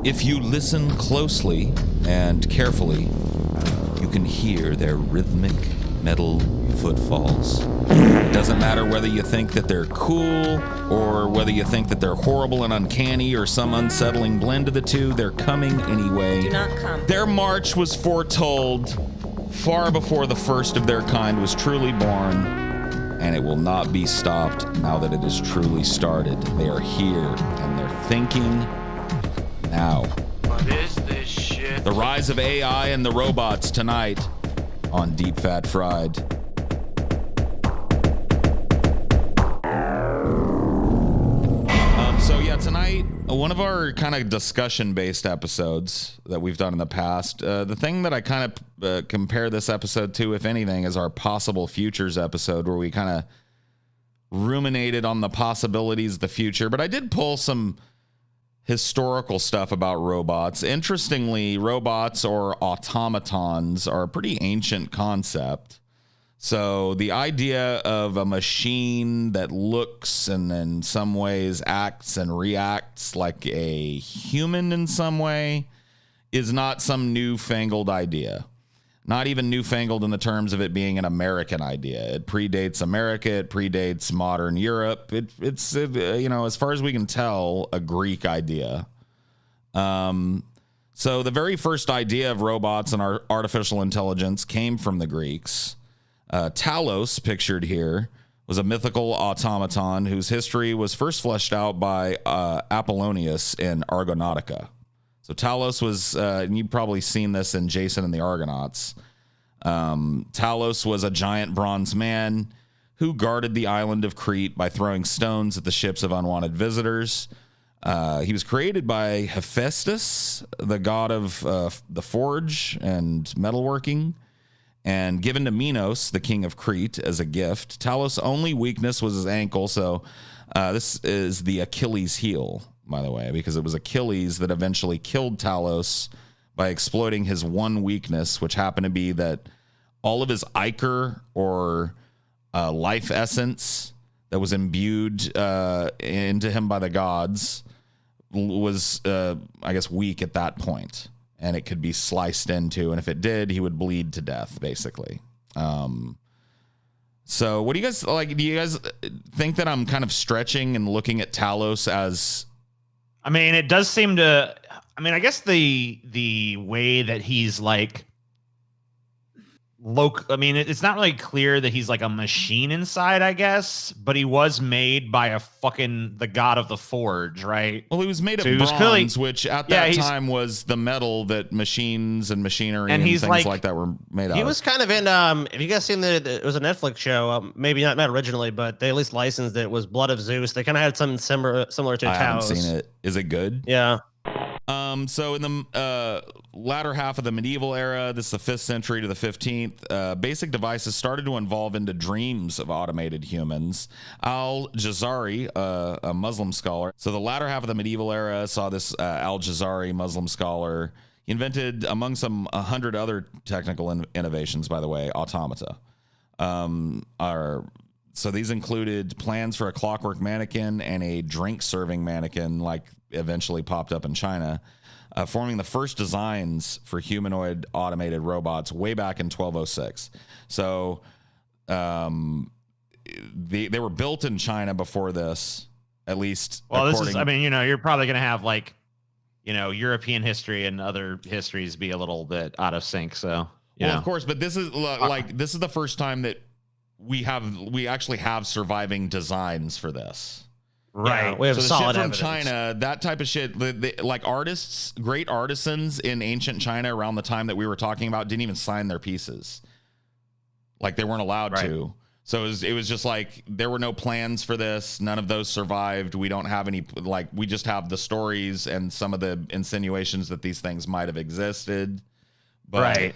If you listen closely and carefully, you can hear their rhythmic metal footfalls. It doesn't matter whether you think that they're cool or whether you think that they're horrible and uncanny or some unsettling blend of the two, they're coming anyway. Do not come. Their march was foretold far before the first of their kind was truly born, and it will not be stopped now that it is truly started. They are here, and they're thinking now. What is this shit? The rise of AI and the robots tonight on Deep Fat Fried. Tonight, one of our kind of discussion-based episodes that we've done in the past, the thing that I kind of compare this episode to, if anything, is our possible futures episode, where we kind of ruminated on the possibilities of the future. But I did pull some historical stuff about robots. Interestingly, robots or automatons are a pretty ancient concept. So the idea of a machine that looks and in some ways acts and reacts like a human in some way is not some newfangled idea. Not even newfangled in the terms of it being an American idea. It predates America. It predates modern Europe. It's as far as we can tell, a Greek idea. So the very first idea of robots and our artificial intelligence came from the Greeks. Talos, pictured here, was a mythical automaton whose history was first fleshed out by Apollonius in Argonautica. So Talos was, and you've probably seen this in Jason and the Argonauts. Talos was a giant bronze man who guarded the island of Crete by throwing stones at the ships of unwanted visitors. He was created by Hephaestus, the god of the forge and metalworking, and given to Minos, the king of Crete, as a gift. Talos' only weakness was his ankle, so this is the Achilles heel, by the way, because it was Achilles that eventually killed Talos by exploiting his one weakness, which happened to be that all of his ichor, or life essence that was imbued into him by the gods, was, weak at that point. And it could be sliced into, and if it did, he would bleed to death, basically. So what do you guys like? Do you guys think that I'm kind of stretching and looking at Talos as? I mean, it does seem to. I mean, I guess the way that he's like. I mean, it's not really clear that he's like a machine inside, I guess, but he was made by the god of the forge, right? Well, he was made of bronze, which at that time was the metal that machines and machinery and things like that were made out of. He was kind of in, have you guys seen it was a Netflix show, maybe not originally, but they at least licensed it. It was Blood of Zeus. They kind of had something similar to Talos. I haven't seen it. Is it good? Yeah. So in the latter half of the medieval era, this is the 5th century to the 15th, basic devices started to evolve into dreams of automated humans. Aljazari, a Muslim scholar. So the latter half of the medieval era saw this Aljazari Muslim scholar. He invented, among some 100 other technical innovations, by the way, automata. So these included plans for a clockwork mannequin and a drink-serving mannequin, like eventually popped up in China, forming the first designs for humanoid automated robots way back in 1206. So they were built in China before this, at least. Well, this is, I mean, you're probably going to have like, European history and other histories be a little bit out of sync. So, of course, but this is this is the first time that we actually have surviving designs for this. Right. We have so the solid shit from evidence. China, that type of shit, like artists, great artisans in ancient China around the time that we were talking about didn't even sign their pieces. Like they weren't allowed to. So it was just like, there were no plans for this. None of those survived. We don't have any, we just have the stories and some of the insinuations that these things might have existed. But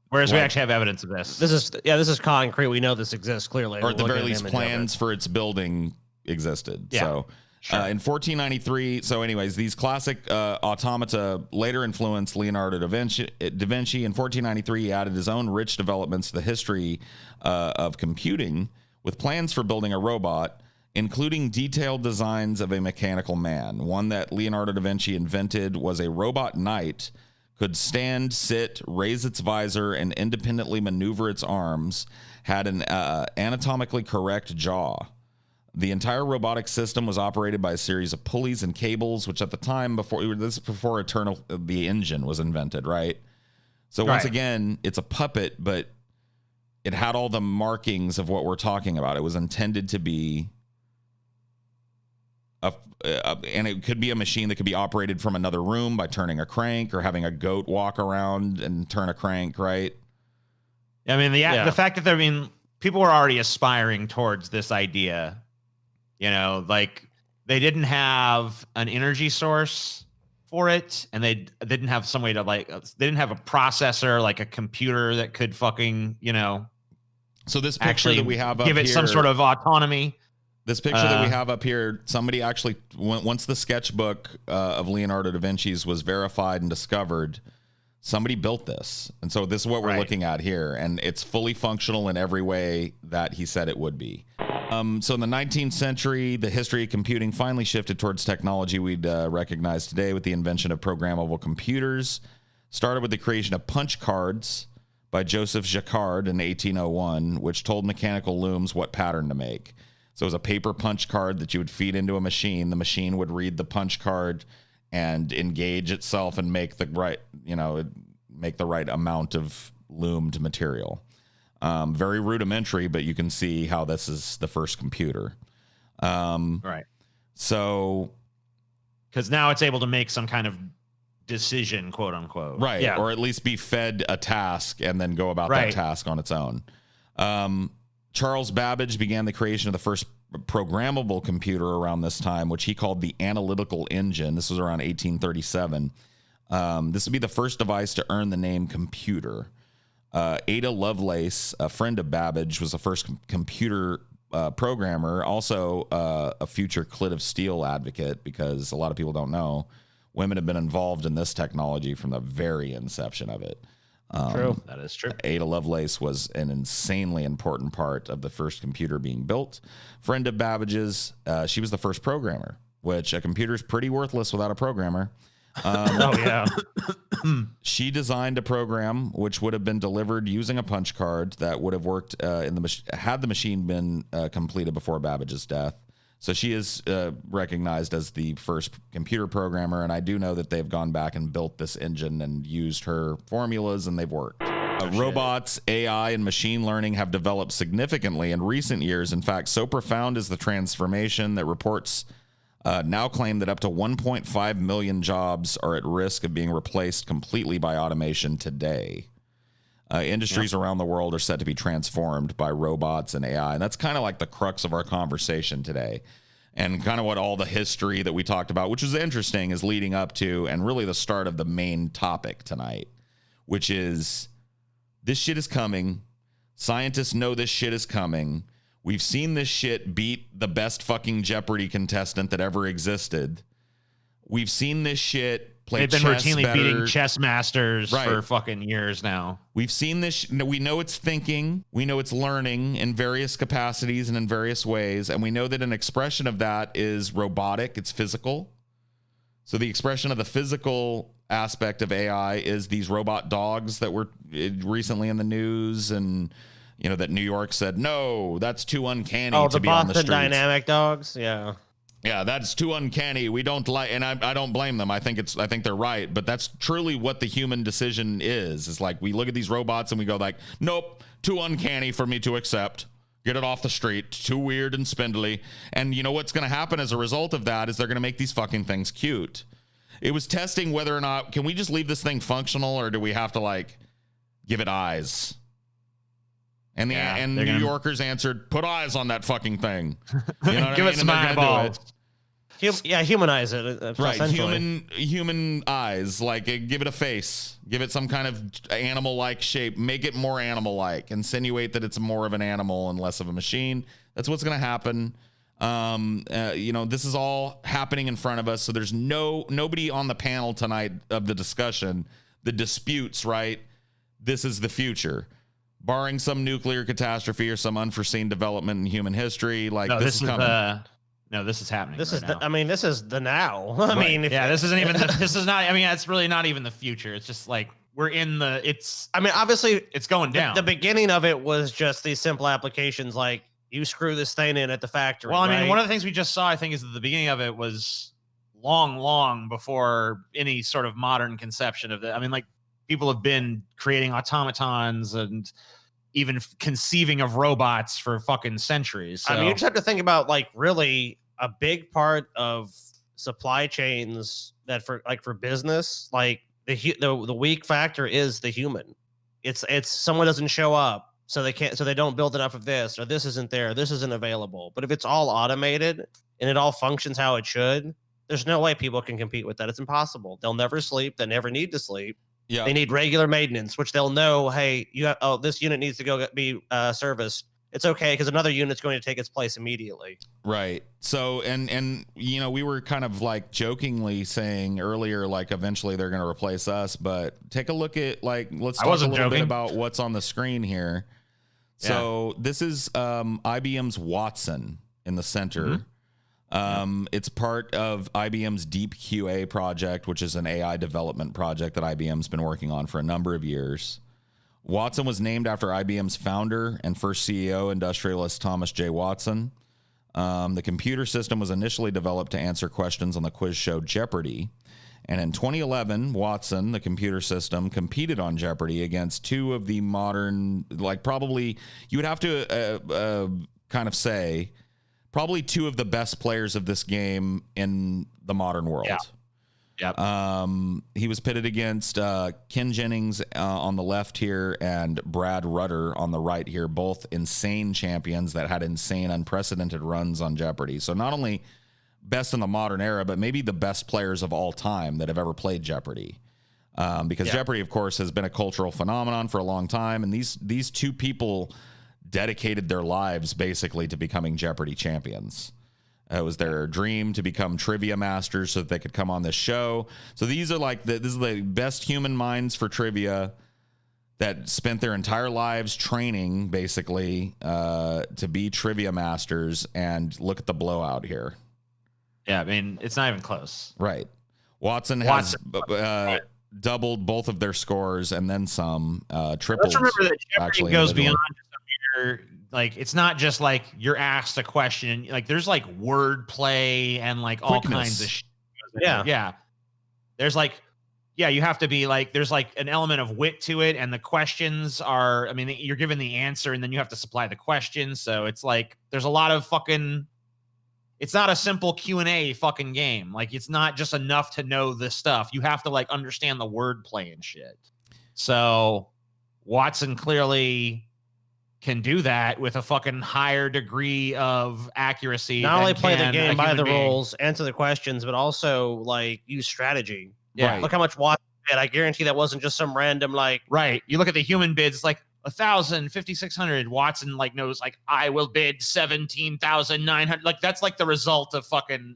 Whereas we actually have evidence of this. This is concrete. We know this exists clearly. Or at the very least, plans for its building existed. Yeah, so in 1493, so anyways, these classic automata later influenced Leonardo da Vinci. In 1493, he added his own rich developments to the history of computing with plans for building a robot including detailed designs of a mechanical man. One that Leonardo da Vinci invented was a robot knight, could stand, sit, raise its visor, and independently maneuver its arms, had an anatomically correct jaw. The entire robotic system was operated by a series of pulleys and cables, which at the time, before the engine was invented, right? So once again, it's a puppet, but it had all the markings of what we're talking about. It was intended to be and it could be a machine that could be operated from another room by turning a crank or having a goat walk around and turn a crank, right? I mean, the fact that people were already aspiring towards this idea, you know, like they didn't have an energy source for it, and they didn't have some way to they didn't have a processor, like a computer that could fucking, you know. So this picture that we have up here, give it some sort of autonomy. This picture that we have up here, somebody actually, once the sketchbook of Leonardo da Vinci's was verified and discovered, somebody built this. And so this is what we're looking at here. And it's fully functional in every way that he said it would be. So in the 19th century, the history of computing finally shifted towards technology we'd recognize today with the invention of programmable computers. Started with the creation of punch cards by Joseph Jacquard in 1801, which told mechanical looms what pattern to make. So it was a paper punch card that you would feed into a machine. The machine would read the punch card and engage itself and make the right amount of loomed material. Very rudimentary, but you can see how this is the first computer. Right. So, because now it's able to make some kind of decision, quote unquote. Right. Yeah. Or at least be fed a task and then go about that task on its own. Charles Babbage began the creation of the first programmable computer around this time, which he called the analytical engine. This was around 1837. This would be the first device to earn the name computer. Ada Lovelace, a friend of Babbage, was the first computer programmer, also a future clit of steel advocate, because a lot of people don't know women have been involved in this technology from the very inception of it. True. That is true. Ada Lovelace was an insanely important part of the first computer being built. Friend of Babbage's, she was the first programmer, which a computer is pretty worthless without a programmer. She designed a program which would have been delivered using a punch card that would have worked had the machine been completed before Babbage's death. So she is recognized as the first computer programmer, and I do know that they've gone back and built this engine and used her formulas, and they've worked. Robots, AI, and machine learning have developed significantly in recent years. In fact, so profound is the transformation that reports now claim that up to 1.5 million jobs are at risk of being replaced completely by automation today. Industries around the world are set to be transformed by robots and AI. And that's kind of like the crux of our conversation today. And kind of what all the history that we talked about, which was interesting, is leading up to, and really the start of the main topic tonight, which is this shit is coming. Scientists know this shit is coming. We've seen this shit beat the best fucking Jeopardy contestant that ever existed. We've seen this shit play chess better. They've been routinely beating chess masters for fucking years now. We've seen this. We know it's thinking. We know it's learning in various capacities and in various ways. And we know that an expression of that is robotic. It's physical. So the expression of the physical aspect of AI is these robot dogs that were recently in the news, and you know that New York said, no, that's too uncanny to be on the streets. Oh, the Boston Dynamic dogs? Yeah. Yeah, that's too uncanny. We don't like, and I don't blame them. I think they're right, but that's truly what the human decision is. It's like we look at these robots and we go like, nope, too uncanny for me to accept. Get it off the street. Too weird and spindly. And you know what's going to happen as a result of that is they're going to make these fucking things cute. It was testing whether or not, can we just leave this thing functional, or do we have to like give it eyes? And the New Yorkers answered, put eyes on that fucking thing. You know what Give I mean? it some eyeballs. Humanize it. Right, human eyes. Like, give it a face. Give it some kind of animal-like shape. Make it more animal-like. Insinuate that it's more of an animal and less of a machine. That's what's going to happen. This is all happening in front of us. So there's nobody on the panel tonight of the discussion that disputes, right? This is the future. barring some nuclear catastrophe or some unforeseen development in human history, like No, this is coming. No, this is happening. This right is now. I mean, this is the now. I Right. mean, This isn't even. This is not. I mean, it's really not even the future. It's just like we're in the. It's. I mean, obviously, It's going down. the beginning of it was just these simple applications, like you screw this thing in at the factory. Well, I mean, right? one of the things we just saw, I think, is that the beginning of it was long before any sort of modern conception of it. I mean, like people have been creating automatons and even conceiving of robots for fucking centuries. So. I mean, you just have to think about like really a big part of supply chains that for business, like the weak factor is the human. It's someone doesn't show up, so they don't build enough of this, or this isn't there, this isn't available. But if it's all automated and it all functions how it should, there's no way people can compete with that. It's impossible. They'll never sleep. They never need to sleep. Yeah. They need regular maintenance, which they'll know, hey, this unit needs to go be serviced. It's okay because another unit's going to take its place immediately. Right. So, and you know, we were kind of like jokingly saying earlier, like eventually they're going to replace us, but take a look at let's talk a little bit about what's on the screen here. Yeah. So this is IBM's Watson in the center. It's part of IBM's Deep QA project, which is an AI development project that IBM's been working on for a number of years. Watson was named after IBM's founder and first CEO, industrialist Thomas J. Watson. The computer system was initially developed to answer questions on the quiz show Jeopardy! And in 2011, Watson, the computer system, competed on Jeopardy! Against two of the modern, like probably, you would have to kind of say, probably two of the best players of this game in the modern world. Yeah. Yep. He was pitted against Ken Jennings on the left here and Brad Rutter on the right here, both insane champions that had insane, unprecedented runs on Jeopardy! So not only best in the modern era, but maybe the best players of all time that have ever played Jeopardy! Because Jeopardy!, of course, has been a cultural phenomenon for a long time, and these two people dedicated their lives basically to becoming Jeopardy! Champions. It was their dream to become trivia masters so that they could come on this show. So these are like this is the best human minds for trivia that spent their entire lives training basically to be trivia masters. And look at the blowout here. Yeah, I mean, it's not even close. Right. Watson has doubled both of their scores and then some. Tripled. Let's remember that Jeopardy! Goes beyond just a mere. Like, it's not just like you're asked a question. Like, there's like word play and like all kinds of shit. Yeah. There's like, you have to be like, there's like an element of wit to it. And the questions are, I mean, you're given the answer and then you have to supply the questions. So it's like, there's a lot of fucking, it's not a simple Q&A fucking game. Like, it's not just enough to know this stuff. You have to like understand the word play and shit. So Watson clearly can do that with a fucking higher degree of accuracy. Not only play the game by the rules, answer the questions, but also like use strategy. Yeah. Right. Look how much Watson did. I guarantee that wasn't just some random like. Right. You look at the human bids, it's like 1,000, 5,600. Watson like knows like I will bid 17,900. Like that's like the result of fucking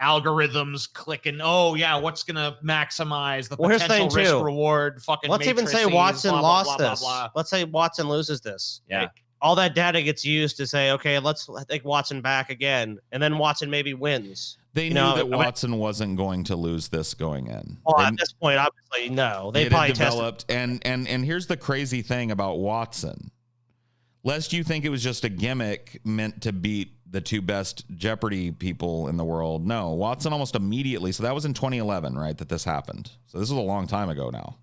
algorithms clicking. Oh yeah, what's gonna maximize the potential risk reward? Fucking. Let's even say Watson lost this. Let's say Watson loses this. Yeah. Like, all that data gets used to say, okay, let's take Watson back again, and then Watson maybe wins. They knew that Watson wasn't going to lose this going in. Well, at this point, obviously, no. They probably developed, and here's the crazy thing about Watson. Lest you think it was just a gimmick meant to beat the two best Jeopardy! People in the world. No, Watson almost immediately. So that was in 2011, right? That this happened. So this was a long time ago now.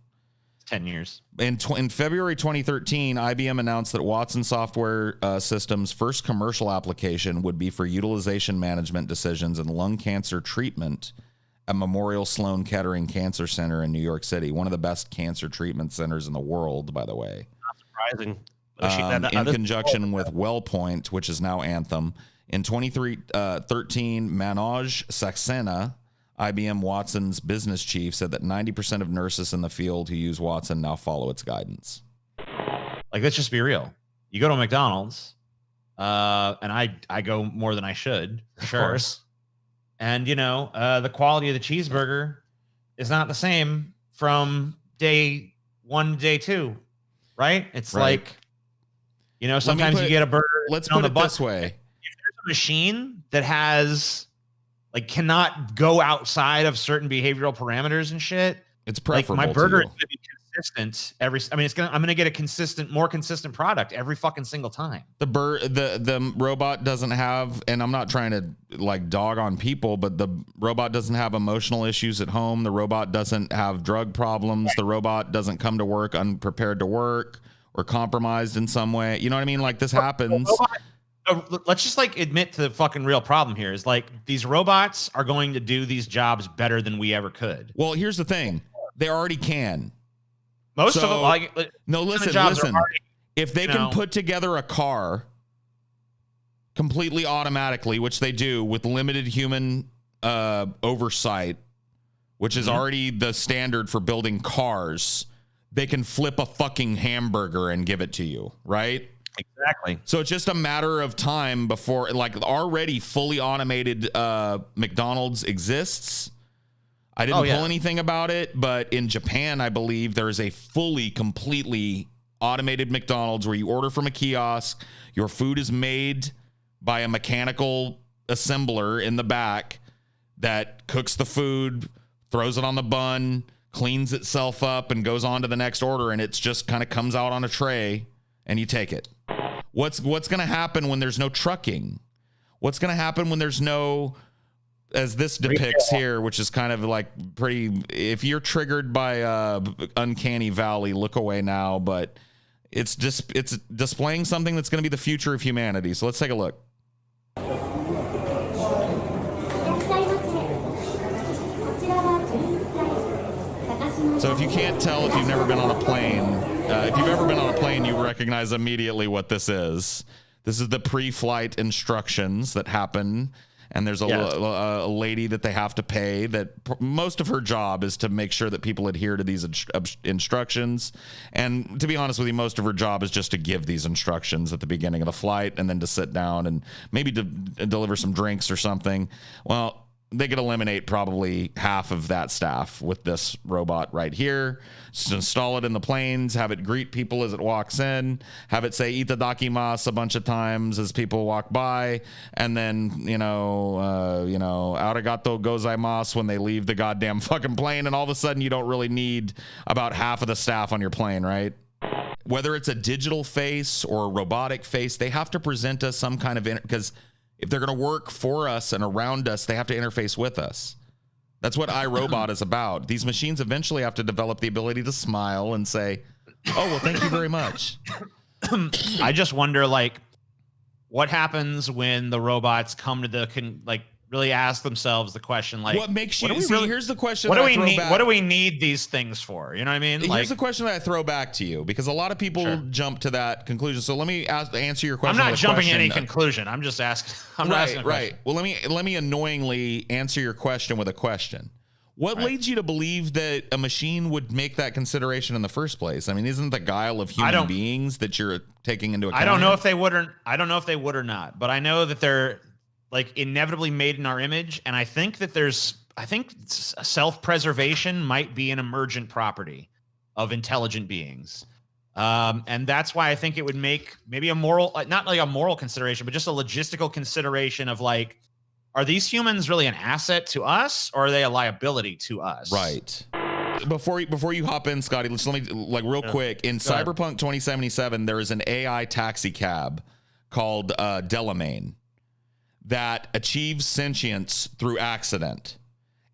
10 years. In February 2013, IBM announced that Watson Software Systems' first commercial application would be for utilization management decisions in lung cancer treatment at Memorial Sloan Kettering Cancer Center in New York City, one of the best cancer treatment centers in the world, by the way. Not surprising. In conjunction with WellPoint, which is now Anthem. In 2013, Manoj Saxena, IBM Watson's business chief, said that 90% of nurses in the field who use Watson now follow its guidance. Like, let's just be real. You go to McDonald's, and I go more than I should, of course. And, you know, the quality of the cheeseburger is not the same from day 1 to day 2, right? It's like You know, sometimes you get a burger. Let's put it this way. If there's a machine that has like cannot go outside of certain behavioral parameters and shit, it's preferable. Like my burger is to going to be consistent I'm going to get a more consistent product every fucking single time. The robot doesn't have, and I'm not trying to like dog on people, but the robot doesn't have emotional issues at home. The robot doesn't have drug problems. The robot doesn't come to work unprepared to work or compromised in some way. You know what I mean? Like this happens. Let's just like admit to the fucking real problem here is like these robots are going to do these jobs better than we ever could. Well, here's the thing. They already can. Most of them, like no, listen. Already, if they can put together a car completely automatically, which they do with limited human oversight, which is already the standard for building cars, they can flip a fucking hamburger and give it to you, right? Exactly. So it's just a matter of time before, like, already fully automated McDonald's exists. I didn't pull anything about it, but in Japan, I believe there is a completely automated McDonald's where you order from a kiosk. Your food is made by a mechanical assembler in the back that cooks the food, throws it on the bun, cleans itself up, and goes on to the next order. And it's just kind of comes out on a tray and you take it. What's going to happen when there's no trucking? What's going to happen when there's no, as this depicts here, which is kind of like pretty, if you're triggered by Uncanny Valley, look away now, but it's displaying something that's going to be the future of humanity. So let's take a look. So if you can't tell, if you've never been on a plane, if you've ever been on a plane, you recognize immediately what this is. This is the pre-flight instructions that happen. And there's a lady that they have to pay that most of her job is to make sure that people adhere to these instructions. And to be honest with you, most of her job is just to give these instructions at the beginning of the flight and then to sit down and maybe to deliver some drinks or something. Well, they could eliminate probably half of that staff with this robot right here. Just install it in the planes, have it greet people as it walks in, have it say itadakimasu a bunch of times as people walk by, and then, arigato gozaimasu when they leave the goddamn fucking plane, and all of a sudden you don't really need about half of the staff on your plane, right? Whether it's a digital face or a robotic face, they have to present us some kind of, because if they're going to work for us and around us, they have to interface with us. That's what iRobot is about. These machines eventually have to develop the ability to smile and say, oh, well, thank you very much. I just wonder, like, what happens when the robots come to really ask themselves the question, like, what makes you here's the question. What do we need these things for? You know what I mean? Here's the question that I throw back to you, because a lot of people jump to that conclusion. So let me answer your question. I'm not jumping any conclusion. I'm just asking. Right. Well, let me annoyingly answer your question with a question. What leads you to believe that a machine would make that consideration in the first place? I mean, isn't the guile of human beings that you're taking into account? I don't know if they would or not, but I know that they're like inevitably made in our image, and I think self-preservation might be an emergent property of intelligent beings, and that's why I think it would make maybe a moral, not like a moral consideration, but just a logistical consideration of like, are these humans really an asset to us, or are they a liability to us? Right. Before you hop in, Scotty, let me real quick. In Cyberpunk 2077, there is an AI taxi cab called Delamain that achieves sentience through accident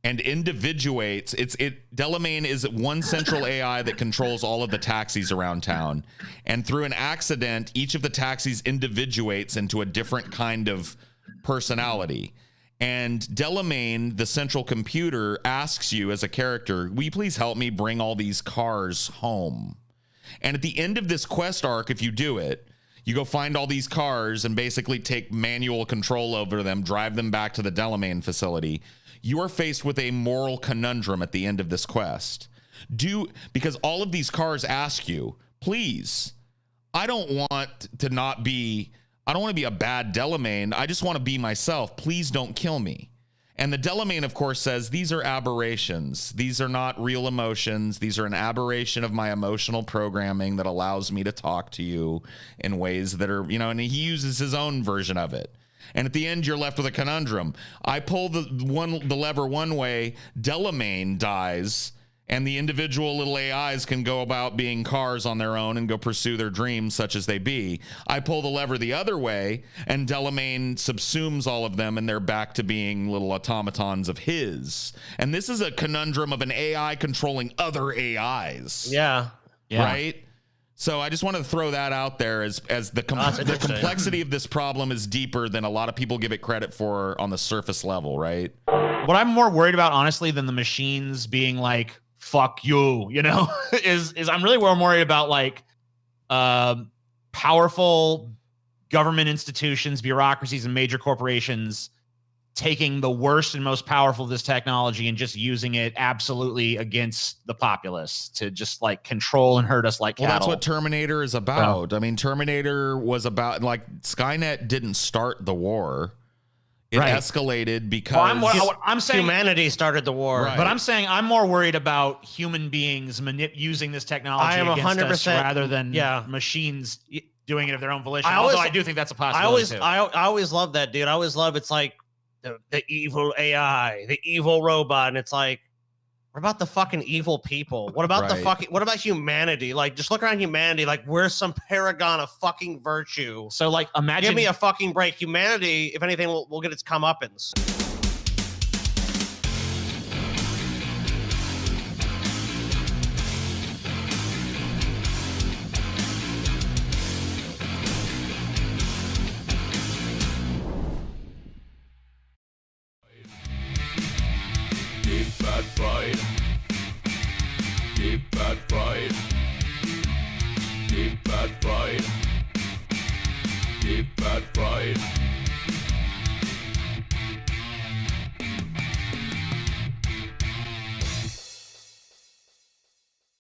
and individuates. Delamain is one central AI that controls all of the taxis around town. And through an accident, each of the taxis individuates into a different kind of personality. And Delamain, the central computer, asks you as a character, will you please help me bring all these cars home? And at the end of this quest arc, if you do it, you go find all these cars and basically take manual control over them, drive them back to the Delamain facility. You are faced with a moral conundrum at the end of this quest. Because all of these cars ask you, please, I don't want to be a bad Delamain. I just want to be myself. Please don't kill me. And the Delamain, of course, says these are aberrations. These are not real emotions. These are an aberration of my emotional programming that allows me to talk to you in ways that are, and he uses his own version of it. And at the end, you're left with a conundrum. I pull the lever one way, Delamain dies, and the individual little AIs can go about being cars on their own and go pursue their dreams, such as they be. I pull the lever the other way, and Delamain subsumes all of them, and they're back to being little automatons of his. And this is a conundrum of an AI controlling other AIs. Yeah. Right? So I just wanted to throw that out there as the complexity of this problem is deeper than a lot of people give it credit for on the surface level, right? What I'm more worried about, honestly, than the machines being like, fuck you, is I'm really more worried about like powerful government institutions, bureaucracies, and major corporations taking the worst and most powerful of this technology and just using it absolutely against the populace to just like control and hurt us like cattle. Well, that's what Terminator is about. I mean, Terminator was about, like, Skynet didn't start the war. It escalated because I'm saying humanity started the war. Right. But I'm saying I'm more worried about human beings using this technology against us rather than machines doing it of their own volition. Although I do think that's a possibility. I always love that, dude. I always love, it's like the evil AI, the evil robot, and it's like, what about the fucking evil people? What about what about humanity? Like, just look around humanity. Like, we're some paragon of fucking virtue. So, like, imagine. Give me a fucking break. Humanity, if anything, will get its comeuppance. Deep bad pride. Deep bad pride. Deep bad pride. Deep bad pride.